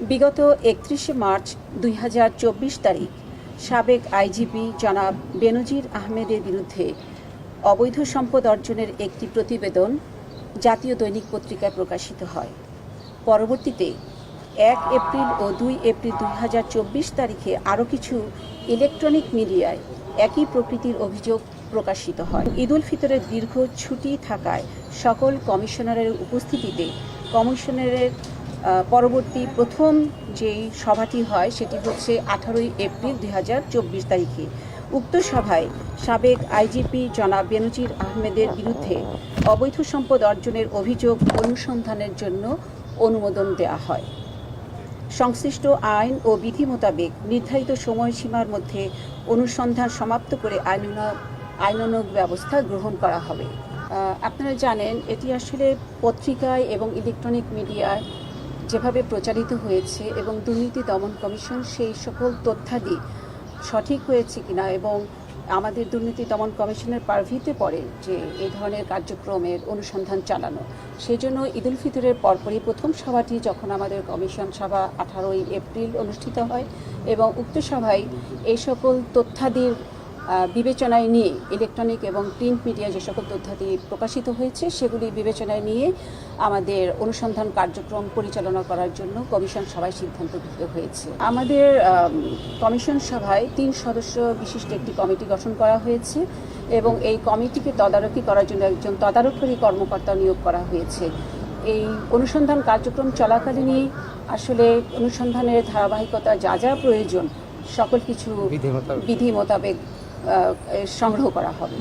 বিগত ৩১ মার্চ ২০২৪ তারিখ সাবেক আইজিপি জনাব বেনজির আহমেদের বিরুদ্ধে অবৈধ সম্পদ অর্জনের একটি প্রতিবেদন জাতীয় দৈনিক পত্রিকায় প্রকাশিত হয়। পরবর্তীতে ১ এপ্রিল ও ২ এপ্রিল ২০২৪ তারিখে আরও কিছু ইলেকট্রনিক মিডিয়ায় একই প্রকৃতির অভিযোগ প্রকাশিত হয়। ঈদ উল ফিতরের দীর্ঘ ছুটি থাকায় সকল কমিশনারের উপস্থিতিতে কমিশনারের পরবর্তী প্রথম যেই সভাটি হয় সেটি হচ্ছে ১৮ এপ্রিল ২০২৪ তারিখে। উক্ত সভায় সাবেক আইজিপি জনাব বেনজির আহমেদের বিরুদ্ধে অবৈধ সম্পদ অর্জনের অভিযোগ অনুসন্ধানের জন্য অনুমোদন দেওয়া হয়। সংশ্লিষ্ট আইন ও বিধি মোতাবেক নির্ধারিত সময়সীমার মধ্যে অনুসন্ধান সমাপ্ত করে আইনানুগ ব্যবস্থা গ্রহণ করা হবে। আপনারা জানেন, এটি আসলে পত্রিকায় এবং ইলেকট্রনিক মিডিয়ায় যেভাবে প্রচারিত হয়েছে এবং দুর্নীতি দমন কমিশন সেই সকল তথ্যাদি সঠিক হয়েছে কিনা এবং আমাদের দুর্নীতি দমন কমিশনের পারভিতে পড়ে যে এই ধরনের কার্যক্রমের অনুসন্ধান চালানো। সেই জন্য ঈদ উল ফিতরের পরপরই প্রথম সভাটি যখন আমাদের কমিশন সভা ১৮ এপ্রিল অনুষ্ঠিত হয় এবং উক্ত সভায় এই সকল তথ্যাদির বিবেচনায় নিয়ে ইলেকট্রনিক এবং প্রিন্ট মিডিয়া যে সকল তথ্যাদি প্রকাশিত হয়েছে সেগুলি বিবেচনায় নিয়ে আমাদের অনুসন্ধান কার্যক্রম পরিচালনা করার জন্য কমিশন সভায় সিদ্ধান্ত গৃহীত হয়েছে। আমাদের কমিশন সভায় ৩ সদস্য বিশিষ্ট একটি কমিটি গঠন করা হয়েছে এবং এই কমিটিকে তদারকি করার জন্য একজন তদারকি কর্মকর্তা নিয়োগ করা হয়েছে। এই অনুসন্ধান কার্যক্রম চলাকালীনই আসলে অনুসন্ধানের ধারাবাহিকতা যা যা প্রয়োজন সকল কিছু বিধি মোতাবেক সংগ্রহ করা হবে।